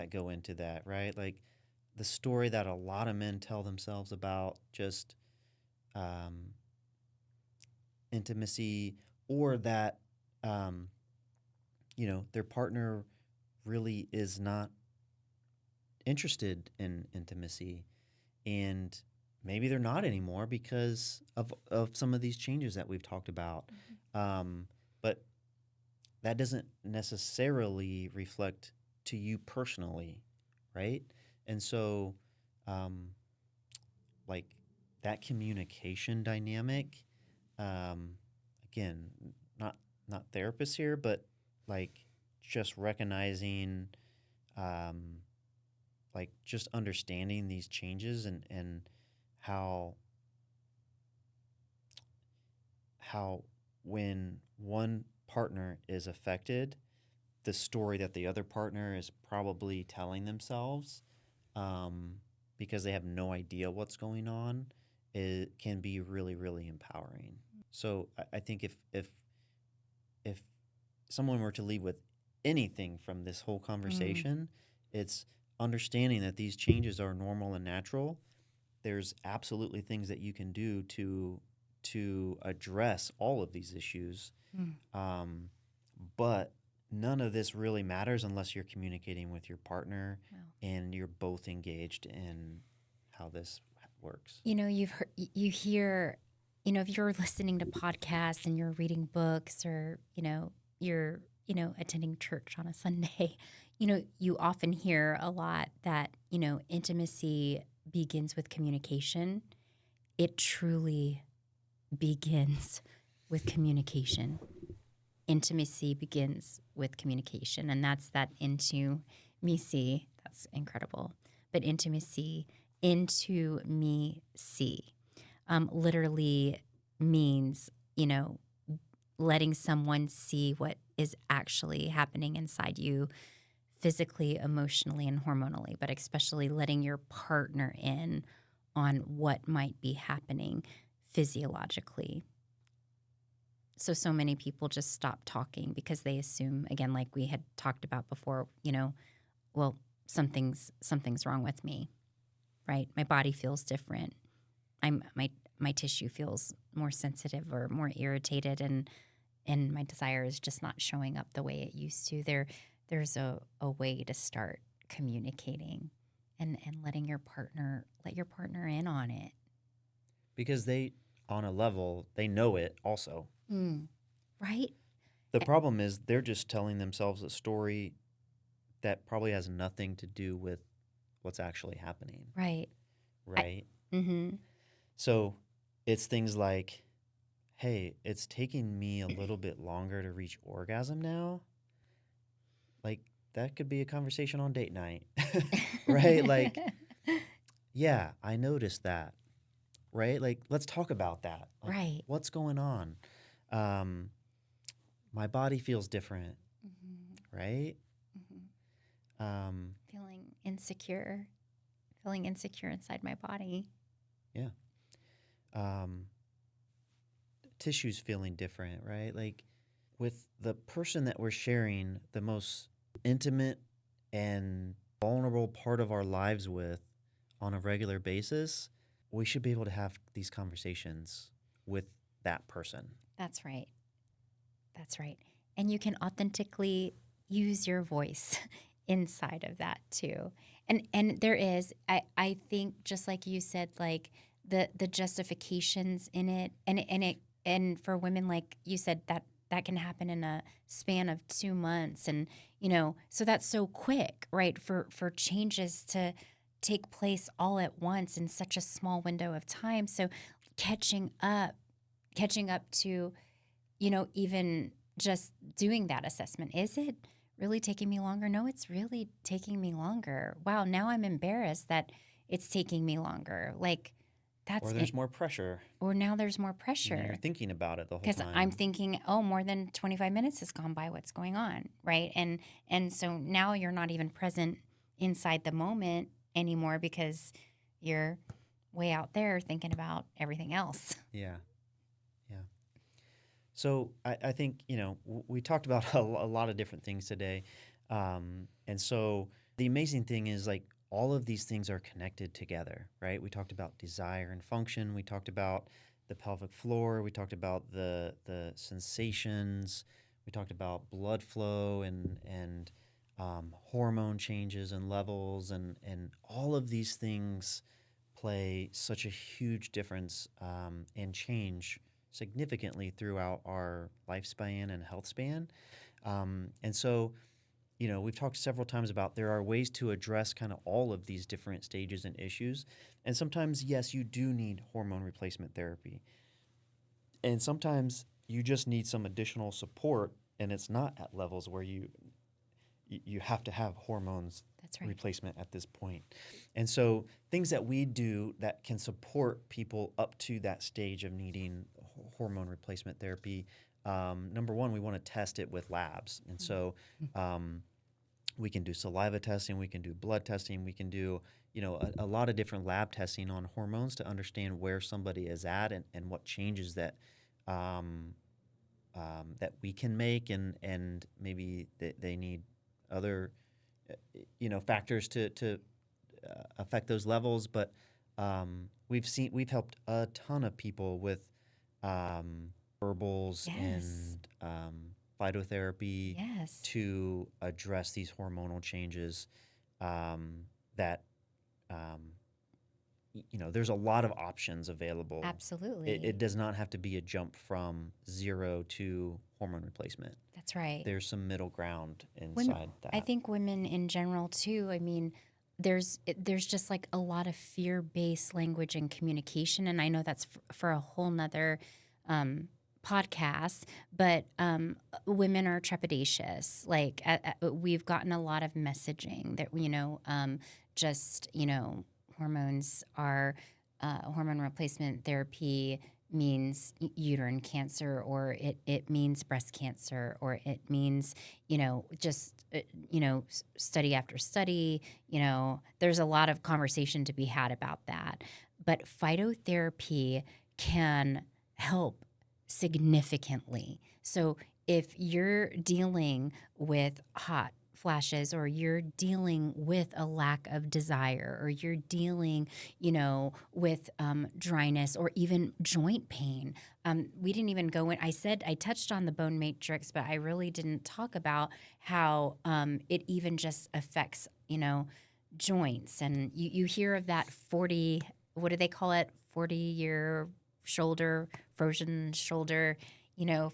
go into that, right? Like, the story that a lot of men tell themselves about just intimacy, or that their partner really is not interested in intimacy, and maybe they're not anymore because of some of these changes that we've talked about. But that doesn't necessarily reflect to you personally, right? And so, um, like that communication dynamic, um, again, not not therapists here, but like just recognizing, um, like just understanding these changes and how how when one partner is affected, the story that the other partner is probably telling themselves, um, because they have no idea what's going on, it can be really, really empowering. So I think if someone were to leave with anything from this whole Mm. conversation, it's understanding that these changes are normal and natural. There's absolutely things that you can do to address all of these issues, Mm. um, but none of this really matters unless you're communicating with your partner Wow. and you're both engaged in how this works. You hear, if you're listening to podcasts and you're reading books or, you're, attending church on a Sunday, you often hear a lot that, intimacy begins with communication. It truly begins with communication. Intimacy begins with communication, and that's that into me see. That's incredible. But intimacy into me see literally means, letting someone see what is actually happening inside you physically, emotionally, and hormonally, but especially letting your partner in on what might be happening physiologically. So many people just stop talking because they assume, again, like we had talked about before, well, something's wrong with me, right? My body feels different. My tissue feels more sensitive or more irritated, and my desire is just not showing up the way it used to. There's a way to start communicating and letting let your partner in on it. Because they, on a level, they know it also. Mm. Right? The problem is they're just telling themselves a story that probably has nothing to do with what's actually happening, Right. right? Mm-hmm. So it's things like, hey, it's taking me a little bit longer to reach orgasm now. Like, that could be a conversation on date night, right? Like, yeah, I noticed that, right? Like, let's talk about that. Like, Right. what's going on? Um, my body feels different, Mm-hmm. right? Mm-hmm. Um, Feeling insecure inside my body. yeah. Um, tissues feeling different, right? Like, with the person that we're sharing the most intimate and vulnerable part of our lives with on a regular basis, we should be able to have these conversations with that person. That's right. That's right. And you can authentically use your voice inside of that too. And there is, I think, just like you said, like the justifications in it, and for women, like you said, that can happen in a span of 2 months, and so that's so quick, right? For changes to take place all at once in such a small window of time. So catching up to even just doing that assessment. Is it really taking me longer? No, it's really taking me longer. Wow, now I'm embarrassed that it's taking me longer. Like Or that's it. there's more pressure. Or now there's more Now you're pressure thinking about it the whole because I'm time. thinking, oh, more than 25 minutes has gone by. What's going on, right? And so now you're not even present inside the moment anymore because you're way out there thinking about everything else. Yeah. Yeah. So I think, we talked about a lot of different things today. And so the amazing thing is like all of these things are connected together, right? We talked about desire and function. We talked about the pelvic floor. We talked about the sensations. We talked about blood flow and hormone changes and levels, and all of these things play such a huge difference and change significantly throughout our lifespan and health span. And so, we've talked several times about there are ways to address kind of all of these different stages and issues. And sometimes, yes, you do need hormone replacement therapy. And sometimes you just need some additional support, and it's not at levels where you have to have hormones That's right. replacement at this point. And so things that we do that can support people up to that stage of needing hormone replacement therapy. Number one, we want to test it with labs. And so we can do saliva testing, we can do blood testing, we can do a lot of different lab testing on hormones to understand where somebody is at and what changes that that we can make, and maybe they need other factors to affect those levels. But we've helped a ton of people with herbals Yes. and phytotherapy Yes. to address these hormonal changes that there's a lot of options available. Absolutely. It does not have to be a jump from 0 to hormone replacement. That's right. There's some middle ground inside that. I think women in general too. I mean, there's just like a lot of fear-based language and communication, and I know that's for a whole nother podcast. But women are trepidatious. Like we've gotten a lot of messaging that hormones are hormone replacement therapy means uterine cancer, or it means breast cancer, or it means study after study. There's a lot of conversation to be had about that, but phytotherapy can help significantly. So if you're dealing with hot flashes, or you're dealing with a lack of desire, or you're dealing, with dryness or even joint pain. We didn't even go in. I touched on the bone matrix, but I really didn't talk about how it even just affects, joints. And you hear of that 40, what do they call it? 40-year shoulder, frozen shoulder,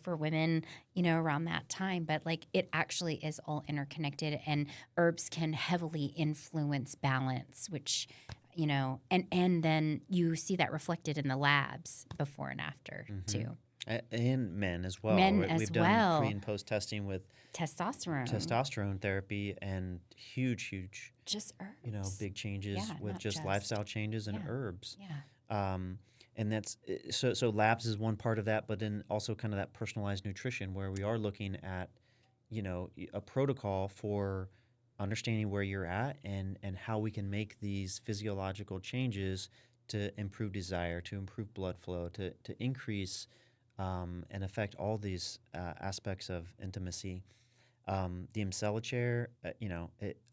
for women, around that time. But like it actually is all interconnected, and herbs can heavily influence balance, which, and then you see that reflected in the labs before and after too. And men as well. Men right? as We've well. done pre and post testing with testosterone therapy, and huge, Just herbs. big changes with not just lifestyle changes and yeah. herbs. Yeah. And that's so labs is one part of that, but then also kind of that personalized nutrition, where we are looking at a protocol for understanding where you're at and how we can make these physiological changes to improve desire, to improve blood flow, to increase and affect all these aspects of intimacy. The Emsella chair,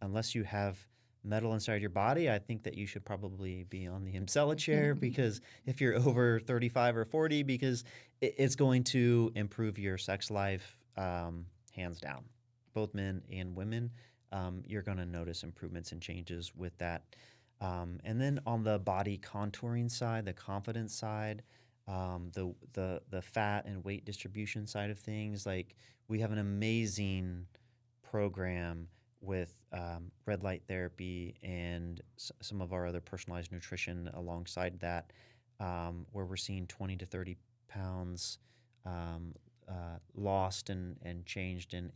unless you have metal inside your body, I think that you should probably be on the Emsella chair, because if you're over 35 or 40, because it's going to improve your sex life hands down. Both men and women, you're going to notice improvements and changes with that. And then on the body contouring side, the confidence side, the fat and weight distribution side of things, like we have an amazing program with red light therapy and some of our other personalized nutrition alongside that, where we're seeing 20 to 30 pounds lost and changed in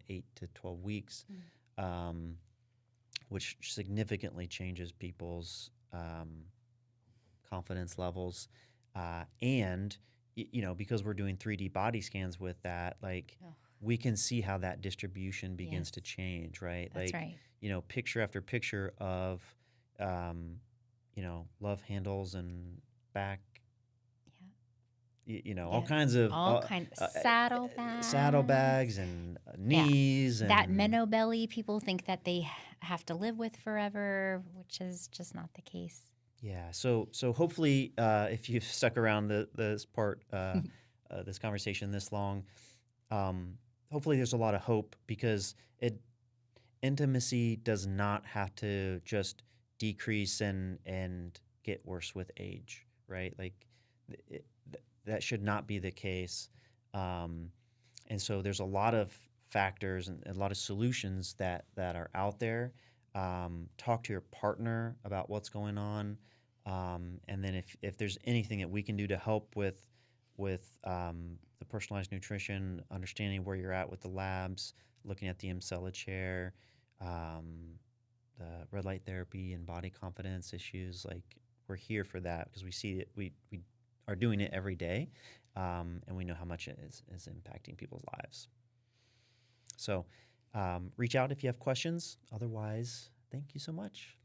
8 to 12 weeks, which significantly changes people's confidence levels. And because we're doing 3D body scans with that, like we can see how that distribution begins to change, right? That's like, right. Picture after picture of, love handles and back, all kinds of saddlebags and knees and that minnow belly people think that they have to live with forever, which is just not the case. Yeah. So hopefully, if you've stuck around this part, this conversation this long, hopefully there's a lot of hope, because intimacy does not have to just decrease and get worse with age, right? Like that should not be the case. Um, and so there's a lot of factors and a lot of solutions that are out there. Talk to your partner about what's going on, and then if there's anything that we can do to help with the personalized nutrition, understanding where you're at with the labs, looking at the Emcella chair, the red light therapy and body confidence issues, like we're here for that, because we see it. We are doing it every day, and we know how much it is impacting people's lives. So reach out if you have questions. Otherwise, thank you so much.